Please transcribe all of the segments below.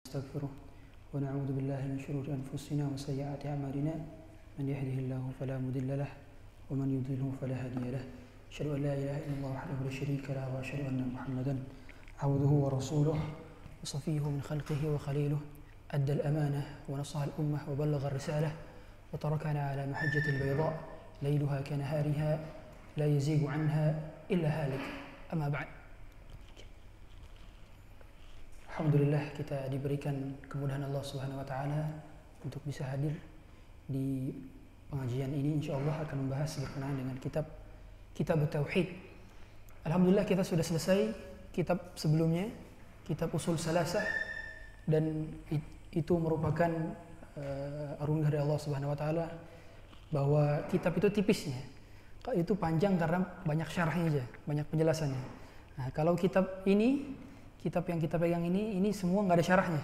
نستغفره ونعوذ بالله من شرور أنفسنا وسيئات أعمالنا من يهده الله فلا مضل له ومن يضلله فلا هادي له أشهد أن لا إله إلا الله وحده لا شريك له وأشهد أن محمدا عبده ورسوله وصفيه من خلقه وخليله أدى الأمانة ونصح الأمة وبلغ الرسالة وتركنا على محجة البيضاء ليلها كنهارها لا يزيغ عنها إلا هالك. أما بعد, alhamdulillah kita diberikan kemudahan Allah Subhanahu wa taala untuk bisa hadir di pengajian ini. Insyaallah akan membahas berkenaan dengan kitab tauhid. Alhamdulillah kita sudah selesai kitab sebelumnya, kitab usul salasah, dan itu merupakan anugerah dari Allah Subhanahu wa taala bahwa kitab itu tipisnya. Itu panjang karena banyak syarahnya aja, banyak penjelasannya. Nah, kalau kitab yang kita pegang ini semua nggak ada syarahnya,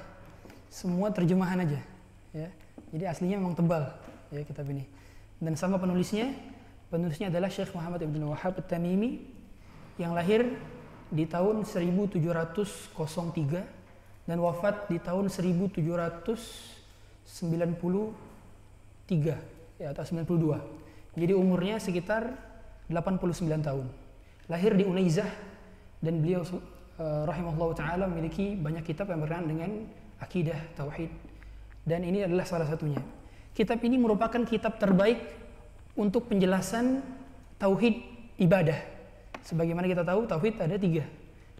semua terjemahan aja, ya. Jadi aslinya memang tebal, ya, kitab ini. Dan sama penulisnya adalah Syekh Muhammad Ibn Wahhab At-Tamimi yang lahir di tahun 1703 dan wafat di tahun 1793, ya, atau 92. Jadi umurnya sekitar 89 tahun. Lahir di Unaizah dan beliau rahimahullah ta'ala memiliki banyak kitab yang berkenaan dengan akidah, tauhid, dan ini adalah salah satunya. Kitab ini merupakan kitab terbaik untuk penjelasan tauhid ibadah. Sebagaimana kita tahu, tauhid ada 3.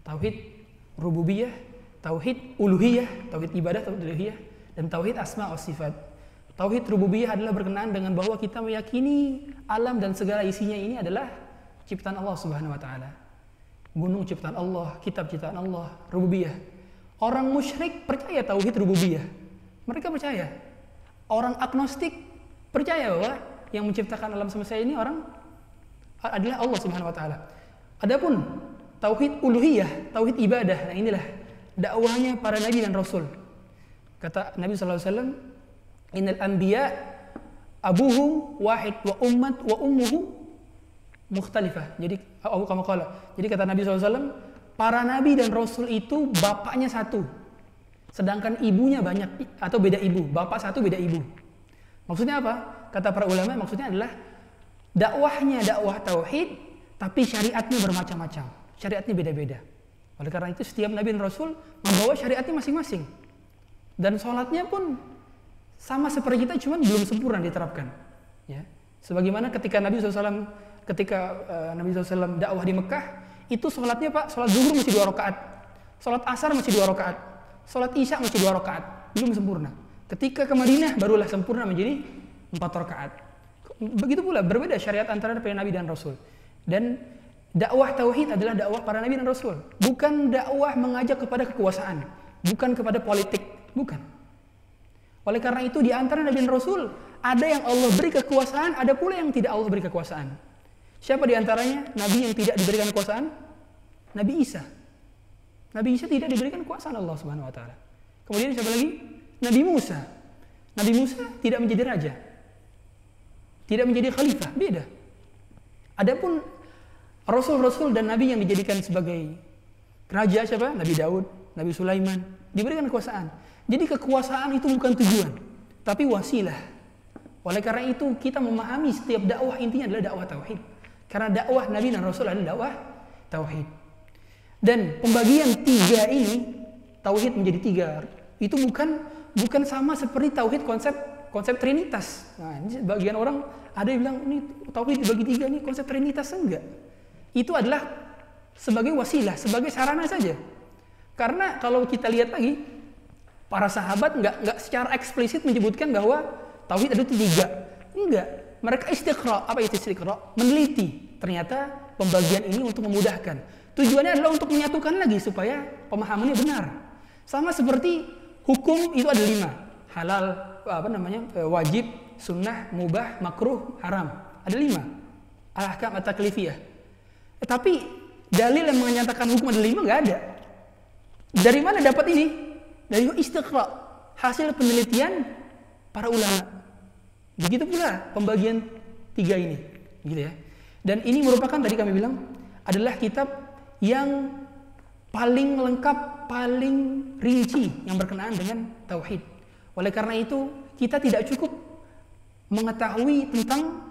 Tauhid rububiyah, tauhid uluhiyah, tauhid ibadah, tauhid uluhiyah, dan tauhid asma wa sifat. Tauhid rububiyah adalah berkenaan dengan bahwa kita meyakini alam dan segala isinya ini adalah ciptaan Allah Subhanahu wa taala. Gunung ciptaan Allah, kitab ciptaan Allah, rububiyah. Orang musyrik percaya tauhid rububiyah. Mereka percaya. Orang agnostik percaya bahwa yang menciptakan alam semesta ini adalah Allah Subhanahu wa taala. Adapun tauhid uluhiyah, tauhid ibadah, nah inilah dakwahnya para nabi dan rasul. Kata Nabi sallallahu alaihi wasallam, "Innal anbiya abuhum wahid wa ummuhu mukhtalifah." Jadi kata Nabi SAW, para nabi dan rasul itu bapaknya satu, sedangkan ibunya banyak atau beda ibu. Bapak satu, beda ibu. Maksudnya apa? Kata para ulama, maksudnya adalah dakwahnya dakwah tauhid, tapi syariatnya bermacam-macam, syariatnya beda-beda. Oleh karena itu setiap nabi dan rasul membawa syariatnya masing-masing, dan sholatnya pun sama seperti kita, cuman belum sempurna diterapkan. Ya, sebagaimana ketika Nabi SAW dakwah di Mekah, itu sholatnya sholat zuhur masih 2 rakaat, sholat asar masih 2 rakaat, sholat isya masih 2 rakaat, belum sempurna. Ketika ke Madinah barulah sempurna menjadi 4 rakaat. Begitu pula berbeda syariat antara para nabi dan rasul. Dan dakwah tauhid adalah dakwah para nabi dan rasul, bukan dakwah mengajak kepada kekuasaan, bukan kepada politik, bukan. Oleh karena itu di antara nabi dan rasul ada yang Allah beri kekuasaan, ada pula yang tidak Allah beri kekuasaan. Siapa di antaranya nabi yang tidak diberikan kekuasaan? Nabi Isa. Nabi Isa tidak diberikan kekuasaan Allah Subhanahu wa taala. Kemudian siapa lagi? Nabi Musa. Nabi Musa tidak menjadi raja, tidak menjadi khalifah, beda. Adapun rasul-rasul dan nabi yang dijadikan sebagai raja siapa? Nabi Daud, Nabi Sulaiman, diberikan kekuasaan. Jadi kekuasaan itu bukan tujuan, tapi wasilah. Oleh karena itu kita memahami setiap dakwah intinya adalah dakwah tauhid. Karena dakwah Nabi dan Rasul adalah dakwah tauhid. Dan pembagian 3 ini, tauhid menjadi 3, itu bukan sama seperti tauhid konsep trinitas. Nah, ini sebagian orang ada yang bilang ini tauhid dibagi 3 nih, konsep trinitas. Enggak. Itu adalah sebagai wasilah, sebagai sarana saja. Karena kalau kita lihat lagi, para sahabat enggak secara eksplisit menyebutkan bahwa tauhid ada 3. Enggak. Mereka istiqra. Apa itu istiqra? Meneliti. Ternyata pembagian ini untuk memudahkan. Tujuannya adalah untuk menyatukan lagi supaya pemahamannya benar. Sama seperti hukum itu ada 5. Halal, wajib, sunnah, mubah, makruh, haram. Ada 5. Al-ahkam at-taklifiyah. Tapi dalil yang menyatakan hukum ada 5 enggak ada. Dari mana dapat ini? Dari istiqra, hasil penelitian para ulama. Begitu pula pembagian 3 ini, gitu ya. Dan ini merupakan, tadi kami bilang, adalah kitab yang paling lengkap bab paling rinci yang berkenaan dengan tauhid. Oleh karena itu, kita tidak cukup mengetahui tentang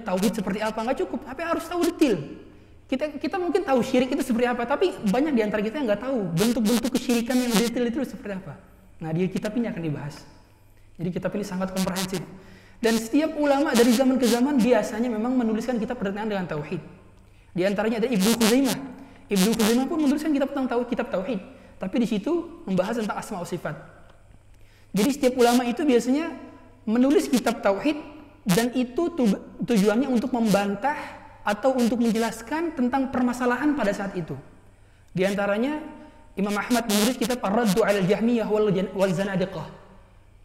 tauhid seperti apa, nggak cukup, tapi harus tahu detail. Kita mungkin tahu syirik itu seperti apa, tapi banyak di antara kita yang nggak tahu bentuk-bentuk kesyirikan yang detail itu seperti apa. Nah, di kitab ini akan dibahas. Jadi kitab ini sangat komprehensif. Dan setiap ulama dari zaman ke zaman biasanya memang menuliskan kitab berkenaan dengan tauhid. Di antaranya ada Ibnu Khuzaimah. Ibnu Khuzaimah pun menuliskan kitab tentang kitab tauhid, tapi di situ membahas tentang asma wa sifat. Jadi setiap ulama itu biasanya menulis kitab tauhid dan itu tujuannya untuk membantah atau untuk menjelaskan tentang permasalahan pada saat itu. Di antaranya Imam Ahmad menulis kitab Ar-Raddu 'alal Jahmiyah wal Zanadiqah.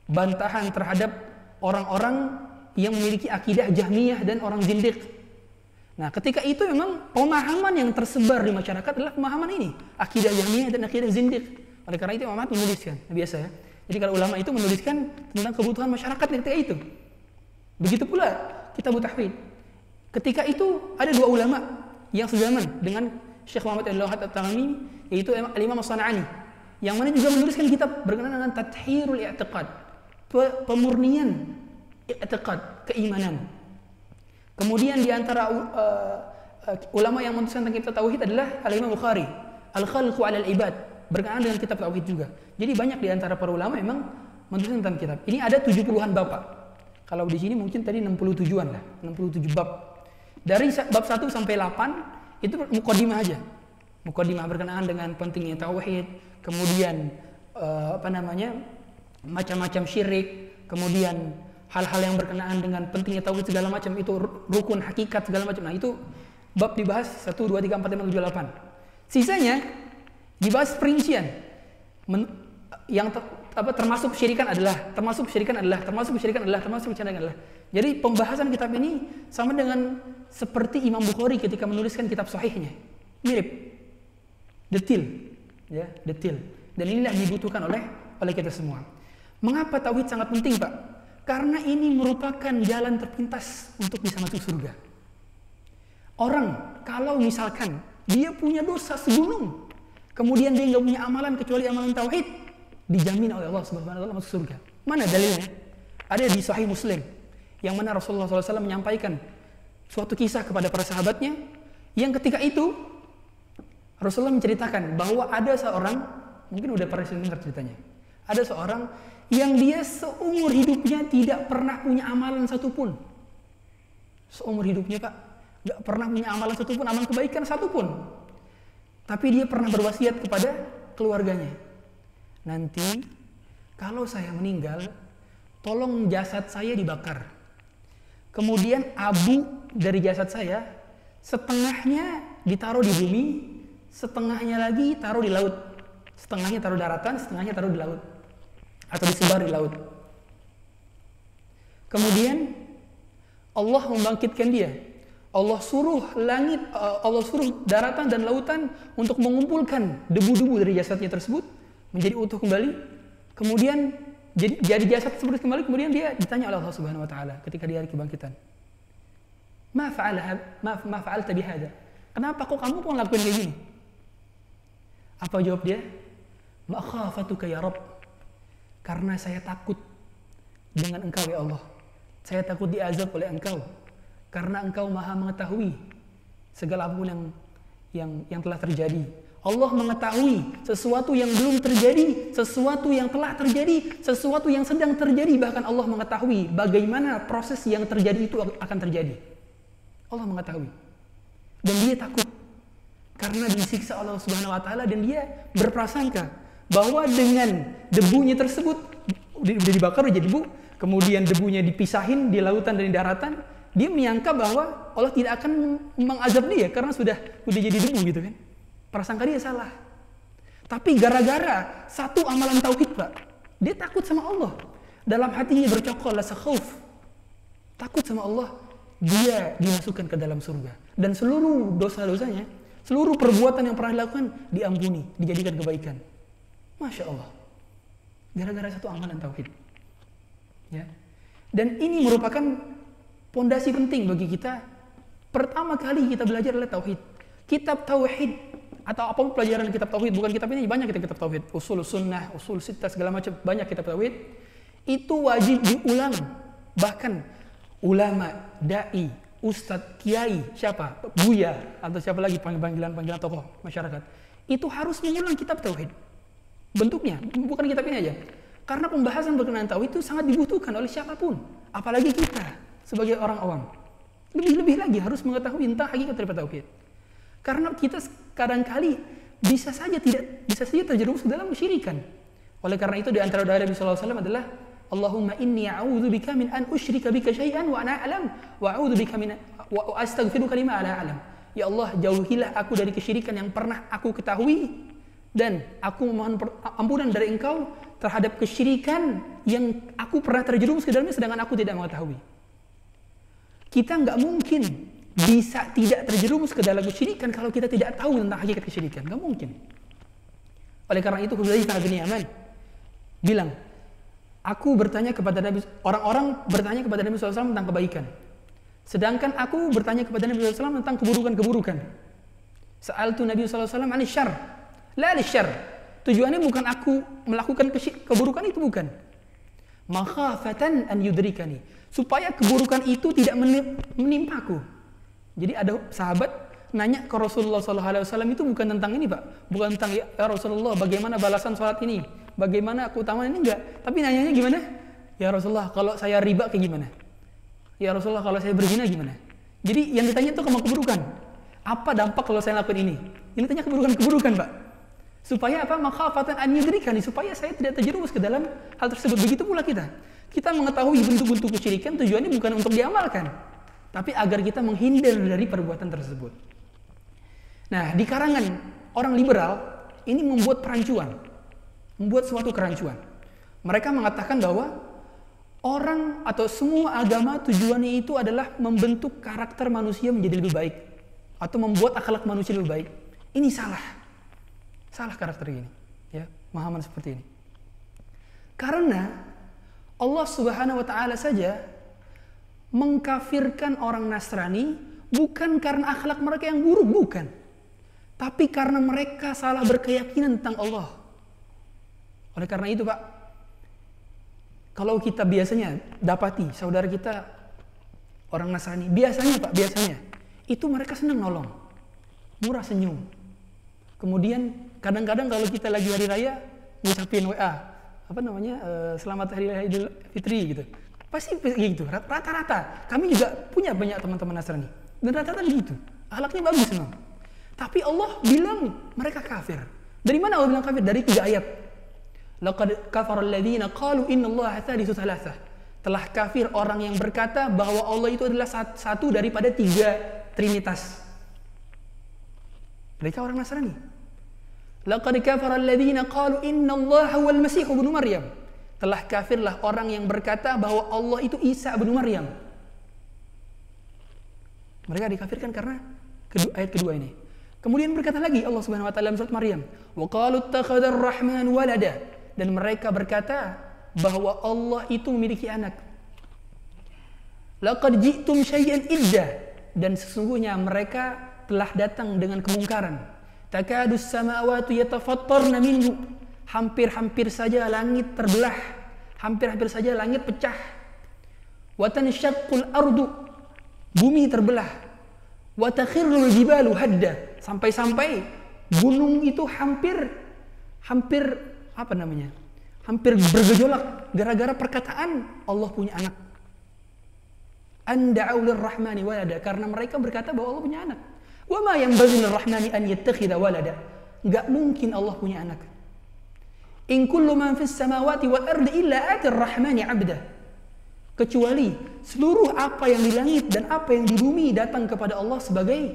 Bantahan terhadap orang-orang yang memiliki akidah Jahmiyah dan orang zindiq. Nah, ketika itu memang pemahaman yang tersebar di masyarakat adalah pemahaman ini, akidah Jahmiyah dan akidah zindiq. Oleh karena itu Imam Ahmad menuliskan, biasa ya. Jadi kalau ulama itu menuliskan tentang kebutuhan masyarakat ketika itu. Begitu pula kitab tauhid. Ketika itu ada dua ulama yang sezaman dengan Syekh Muhammad Al-Wahhab At-Tamimi, yaitu Al-Imam As-San'ani, yang mana juga menuliskan kitab berkenaan dengan Tathhirul I'tiqad, pemurnian i'tiqad, keimanan. Kemudian di antara ulama yang menuliskan tentang kitab tauhid adalah Al-Imam Bukhari, Al-Khalqu 'alal Ibad, berkenaan dengan kitab tauhid juga. Jadi banyak di antara para ulama memang menuliskan tentang kitab. Ini ada 70-an bab, Pak. Kalau di sini mungkin tadi 67-an lah, 67 bab. Dari bab 1 sampai 8 itu mukadimah aja. Mukadimah berkenaan dengan pentingnya tauhid, kemudian macam-macam syirik, kemudian hal-hal yang berkenaan dengan pentingnya tauhid segala macam, itu rukun, hakikat segala macam. Nah, itu bab dibahas 1 2 3 4 5 6 7 8. Sisanya dibahas perincian. Termasuk syirikan adalah. Jadi pembahasan kitab ini sama dengan seperti Imam Bukhari ketika menuliskan kitab sahihnya. Mirip. Detail. Ya, detail. Dan inilah yang dibutuhkan oleh kita semua. Mengapa tauhid sangat penting, Pak? Karena ini merupakan jalan terpintas untuk bisa masuk surga. Orang kalau misalkan dia punya dosa segunung, kemudian dia nggak punya amalan kecuali amalan tauhid, dijamin oleh Allah Subhanahu wa taala masuk surga. Mana dalilnya? Ada di Sahih Muslim, yang mana Rasulullah SAW menyampaikan suatu kisah kepada para sahabatnya, yang ketika itu Rasulullah menceritakan bahwa ada seorang, mungkin udah pernah dengar ceritanya, ada seorang yang dia seumur hidupnya tidak pernah punya amalan satupun. Seumur hidupnya, Pak, nggak pernah punya amalan satupun, amalan kebaikan satupun. Tapi dia pernah berwasiat kepada keluarganya, nanti kalau saya meninggal, tolong jasad saya dibakar. Kemudian abu dari jasad saya, setengahnya ditaruh di bumi, setengahnya lagi taruh di laut. Setengahnya taruh daratan, setengahnya taruh di laut. Atau disebar di laut. Kemudian Allah membangkitkan dia. Allah suruh daratan dan lautan untuk mengumpulkan debu-debu dari jasadnya tersebut menjadi utuh kembali. Kemudian jadi jasad tersebut kembali, kemudian dia ditanya oleh Allah Subhanahu wa taala ketika di hari kebangkitan. Ma fa'alta bihadza? Kenapa kok kamu kok ngelakuin kayak gini? Apa jawab dia? Ma khafatuka ya Rabb. Karena saya takut dengan Engkau ya Allah. Saya takut diazab oleh Engkau. Karena Engkau Maha mengetahui segala apapun yang telah terjadi. Allah mengetahui sesuatu yang belum terjadi, sesuatu yang telah terjadi, sesuatu yang sedang terjadi, bahkan Allah mengetahui bagaimana proses yang terjadi itu akan terjadi. Allah mengetahui. Dan dia takut karena disiksa Allah Subhanahu wa taala, dan dia berprasangka bahwa dengan debunya tersebut udah dibakar jadi debu, kemudian debunya dipisahin di lautan dan di daratan, dia menyangka bahwa Allah tidak akan mengazab dia karena sudah jadi debu gitu kan. Prasangka dia salah. Tapi gara-gara satu amalan tauhid, Pak, dia takut sama Allah. Dalam hatinya bercokol rasa khauf. Takut sama Allah, dia dimasukkan ke dalam surga. Dan seluruh dosa-dosanya, seluruh perbuatan yang pernah dilakukan diampuni, dijadikan kebaikan. Masya Allah. Gara-gara satu amalan tauhid. Ya. Dan ini merupakan pondasi penting bagi kita. Pertama kali kita belajar adalah tauhid. Kitab tauhid atau apapun pelajaran kitab tauhid, bukan kitab ini, banyak kitab tauhid, usul sunnah, usul sittah, segala macam, banyak kitab tauhid, itu wajib diulang. Bahkan ulama, dai, ustadz, kiai, siapa, buya, atau siapa lagi panggilan tokoh masyarakat, itu harus mengulang kitab tauhid. Bentuknya, bukan kitab ini aja. Karena pembahasan berkenaan tauhid itu sangat dibutuhkan oleh siapapun, apalagi kita sebagai orang awam. Lebih-lebih lagi harus mengetahui entah hakikat daripada tauhid. Karena kita kadang-kali bisa saja terjerumus ke dalam kesyirikan. Oleh karena itu di antara doa Nabi sallallahu alaihi wasallam adalah Allahumma inni a'udzubika min an usyrika bika syai'an wa ana a'lam wa a'udzubika min wa astaghfiruka lima la a'lam. Ya Allah, jauhilah aku dari kesyirikan yang pernah aku ketahui, dan aku memohon ampunan dari Engkau terhadap kesyirikan yang aku pernah terjerumus ke dalamnya sedangkan aku tidak mengetahui. Kita nggak mungkin bisa tidak terjerumus ke dalam kesyirikan kalau kita tidak tahu tentang hakikat kesyirikan. Nggak mungkin. Oleh karena itu Hudzaifah bin Yaman bilang, aku bertanya kepada Nabi, orang-orang bertanya kepada Nabi SAW tentang kebaikan, sedangkan aku bertanya kepada Nabi SAW tentang keburukan-keburukan. Sa'altu Nabi SAW anis syarr, la lis syarr. Tujuannya bukan aku melakukan keburukan itu, bukan. Makhafatan an yudrikani, supaya keburukan itu tidak menimpaku. Jadi ada sahabat nanya ke Rasulullah SAW itu bukan tentang ini, Pak, bukan tentang ya Rasulullah bagaimana balasan sholat ini, bagaimana keutamaan ini, enggak. Tapi nanyanya gimana? Ya Rasulullah, kalau saya riba kayak gimana? Ya Rasulullah, kalau saya berzina gimana? Jadi yang ditanya itu keburukan. Apa dampak kalau saya lakukan ini? Ini tanya keburukan, Pak. Supaya apa? Makhafatan an yudrikani, supaya saya tidak terjerumus ke dalam hal tersebut. Begitu pula kita. Kita mengetahui bentuk-bentuk kesyirikan tujuannya bukan untuk diamalkan, tapi agar kita menghindar dari perbuatan tersebut. Nah, di karangan orang liberal ini membuat perancuan, membuat suatu kerancuan. Mereka mengatakan bahwa orang atau semua agama tujuannya itu adalah membentuk karakter manusia menjadi lebih baik atau membuat akhlak manusia lebih baik. Ini salah karakter ini, ya, pemahaman seperti ini. Karena Allah Subhanahu wa taala saja mengkafirkan orang Nasrani bukan karena akhlak mereka yang buruk, bukan. Tapi karena mereka salah berkeyakinan tentang Allah. Oleh karena itu, Pak, kalau kita biasanya dapati saudara kita orang Nasrani, biasanya itu mereka senang nolong, murah senyum. Kemudian kadang-kadang kalau kita lagi hari raya ngucapin WA, selamat hari raya Idul Fitri gitu. Pasti gitu, rata-rata. Kami juga punya banyak teman-teman Nasrani. Dan rata-rata begitu. Akhlaknya bagus memang. Tapi Allah bilang mereka kafir. Dari mana Allah bilang kafir? Dari 3 ayat. Laqad kafara alladziina qalu innallaha tsalitsu tsalatsah. Telah kafir orang yang berkata bahwa Allah itu adalah satu daripada 3 trinitas. Mereka orang Nasrani. Laqad kafara alladziina qalu innallaha huwal masih ibnu Maryam. Telah kafirlah orang yang berkata bahwa Allah itu Isa bin Maryam. Mereka dikafirkan karena ayat kedua ini. Kemudian berkata lagi Allah Subhanahu wa taala dalam surat Maryam, wa qalu ittakhadar rahman walada, dan mereka berkata bahwa Allah itu memiliki anak. Laqad ji'tum syai'an idda, dan sesungguhnya mereka telah datang dengan kemungkaran. Takadus samawati yatafattarna minhu, hampir-hampir saja langit terbelah, hampir-hampir saja langit pecah. Wa tanshaqqul ardu, bumi terbelah. Wa takhirrul jibalu hadda, sampai-sampai gunung itu hampir bergejolak gara-gara perkataan Allah punya anak. Anda'u lirrahmani walada, karena mereka berkata bahwa Allah punya anak. Wa ma yanbaghi lirrahmani an yattakhidha walada, enggak mungkin Allah punya anak. In kullu man fis samawati wal ardi illa atir rahmani 'abda, kecuali seluruh apa yang di langit dan apa yang di bumi datang kepada Allah sebagai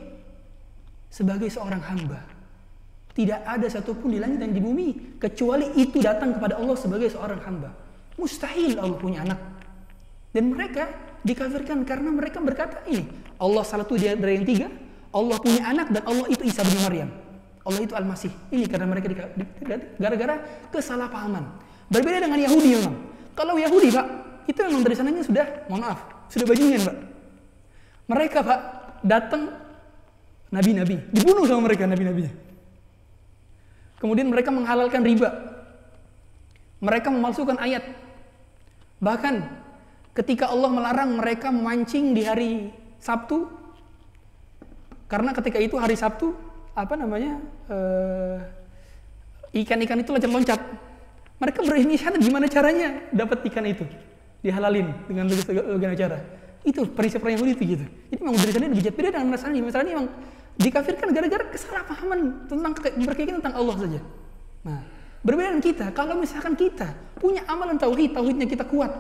seorang hamba. Tidak ada satupun di langit dan di bumi kecuali itu datang kepada Allah sebagai seorang hamba. Mustahil Allah punya anak. Dan mereka dikafirkan karena mereka berkata ini, Allah salah satu dari yang 3, Allah punya anak dan Allah itu Isa bin Maryam. Allah itu Al-Masih. Ini karena mereka gara-gara kesalahpahaman. Berbeda dengan Yahudi memang. Kalau Yahudi, Pak, itu memang dari sananya sudah, mohon maaf, sudah bajingan, Pak. Mereka, Pak, datang nabi-nabi, dibunuh sama mereka nabi-nabinya. Kemudian mereka menghalalkan riba. Mereka memalsukan ayat. Bahkan ketika Allah melarang mereka memancing di hari Sabtu, karena ketika itu hari Sabtu, ikan-ikan itu loncat-loncat. Mereka berinisiatif gimana caranya dapat ikan itu dihalalin dengan berbagai cara. Itu prinsip orang Yahudi itu gitu. Jadi memang dari sana lebih beda dengan Nasrani. Nasrani memang dikafirkan gara-gara kesalahpahaman tentang berkeyakinan tentang Allah saja. Nah, berbeda dengan kita. Kalau misalkan kita punya amalan tauhidnya kita kuat,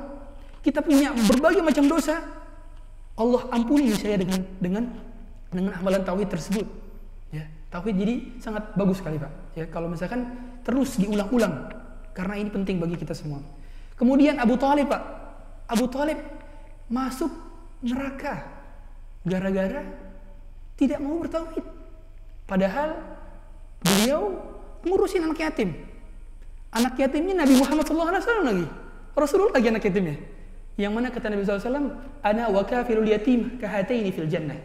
kita punya berbagai macam dosa, Allah ampuni saya dengan amalan tauhid tersebut. Ya, tauhid jadi sangat bagus sekali, Pak. Ya, kalau misalkan terus diulang-ulang, karena ini penting bagi kita semua. Kemudian Abu Thalib, Pak. Abu Thalib masuk neraka gara-gara tidak mau bertauhid. Padahal beliau ngurusin anak yatim. Anak yatimnya Nabi Muhammad SAW lagi. Rasulullah lagi anak yatimnya. Yang mana kata Nabi SAW, ana wa kafilul yatim kahataini fil jannah.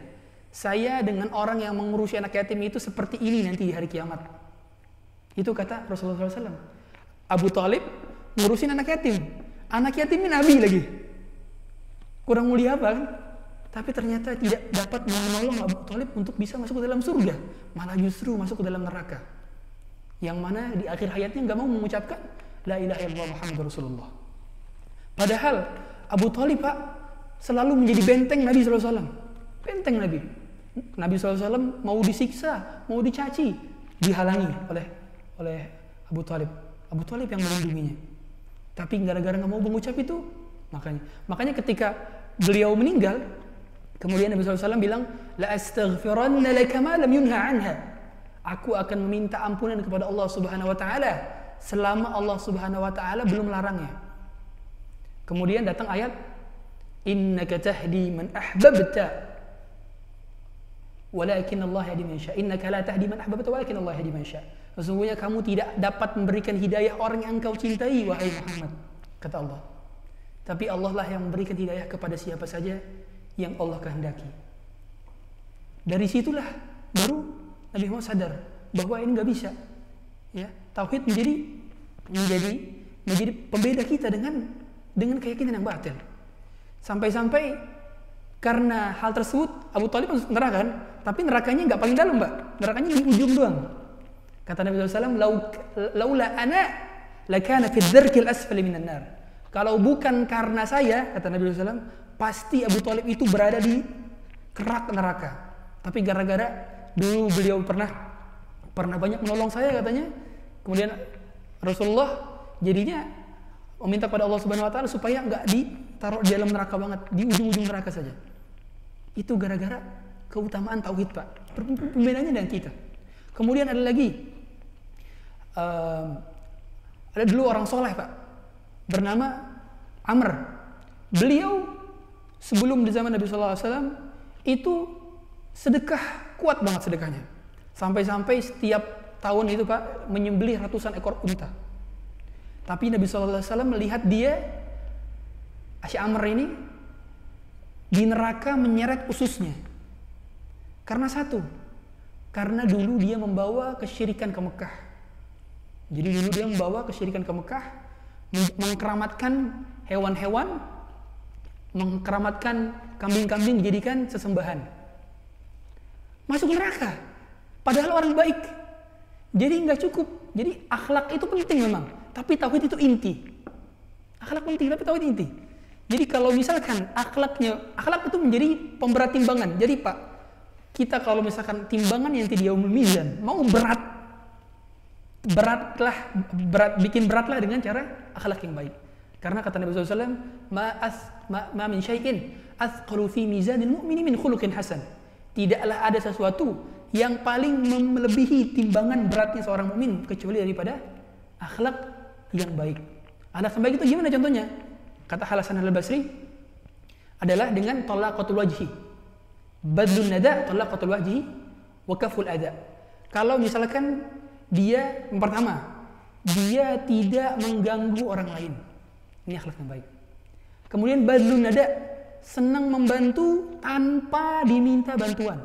Saya dengan orang yang mengurusi anak yatim itu seperti ini nanti di hari kiamat. Itu kata Rasulullah SAW. Abu Thalib ngurusin anak yatim. Anak yatimnya Nabi lagi. Kurang mulia apa kan? Tapi ternyata tidak dapat menolong Abu Thalib untuk bisa masuk ke dalam surga. Malah justru masuk ke dalam neraka. Yang mana di akhir hayatnya nggak mau mengucapkan La ilaha illallah Muhammadur Rasulullah. Padahal Abu Thalib, Pak, selalu menjadi benteng Nabi SAW. Benteng Nabi. Nabi SAW mau disiksa, mau dicaci, dihalangi oleh Abu Thalib. Abu Thalib yang melindunginya. Tapi gara-gara nggak mau mengucap itu, makanya ketika beliau meninggal, kemudian Nabi SAW bilang, la astaghfiranna laka ma lam yunha anha. Aku akan meminta ampunan kepada Allah Subhanahu wa taala selama Allah Subhanahu wa taala belum melarangnya. Kemudian datang ayat, innaka tahdi man ahbabta walakin Allah yahdi man yasha. Innaka la tahdi man ahbabta walakin Allah yahdi man yasha. Sesungguhnya kamu tidak dapat memberikan hidayah orang yang engkau cintai, wahai Muhammad, kata Allah. Tapi Allah lah yang memberikan hidayah kepada siapa saja yang Allah kehendaki. Dari situlah baru Nabi Muhammad sadar bahwa ini nggak bisa. Ya, tauhid menjadi pembeda kita dengan keyakinan yang batil. Sampai-sampai karena hal tersebut Abu Thalib masuk neraka kan, tapi nerakanya nggak paling dalam, Mbak. Nerakanya di ujung doang. Kata Nabi SAW, laula ana lakana fi dzarkil asfali minan nar. Kalau bukan karena saya, kata Nabi SAW, pasti Abu Thalib itu berada di kerak neraka. Tapi gara-gara dulu beliau pernah banyak menolong saya katanya. Kemudian Rasulullah jadinya meminta kepada Allah Subhanahu wa taala supaya enggak ditaruh di dalam neraka banget, di ujung-ujung neraka saja. Itu gara-gara keutamaan tauhid, Pak. Perbedaannya dengan kita. Kemudian ada lagi ada dulu orang soleh, Pak, bernama Amr. Beliau sebelum di zaman Nabi SAW itu sedekah, kuat banget sedekahnya. Sampai-sampai setiap tahun itu, Pak, menyembelih ratusan ekor unta. Tapi Nabi SAW melihat dia, si Amr ini, di neraka menyeret ususnya. Karena karena dulu dia membawa kesyirikan ke Mekah. Jadi dulu dia membawa kesyirikan ke Mekah, mengkeramatkan hewan-hewan, mengkeramatkan kambing-kambing dijadikan sesembahan. Masuk neraka. Padahal orang baik. Jadi nggak cukup. Jadi akhlak itu penting memang. Tapi tauhid itu inti. Akhlak penting, tapi tauhid inti. Jadi kalau misalkan akhlak itu menjadi pemberat timbangan. Jadi Pak, kita kalau misalkan timbangan yang di yaumul mizan mau bikin beratlah dengan cara akhlak yang baik. Karena kata Nabi SAW, ma min syai'in athqalu fi mizanil mu'mini min khuluqin hasan. Tidaklah ada sesuatu yang paling melebihi timbangan beratnya seorang mukmin kecuali daripada akhlak yang baik. Akhlak yang baik itu gimana contohnya? Kata Hasan al-Basri adalah dengan talaqatul wajhi. Badlun nada, talaqatul wajhi, wa kaful adha. Kalau misalkan dia, yang pertama, dia tidak mengganggu orang lain. Ini akhlak yang baik. Kemudian badlun nada, senang membantu tanpa diminta bantuan.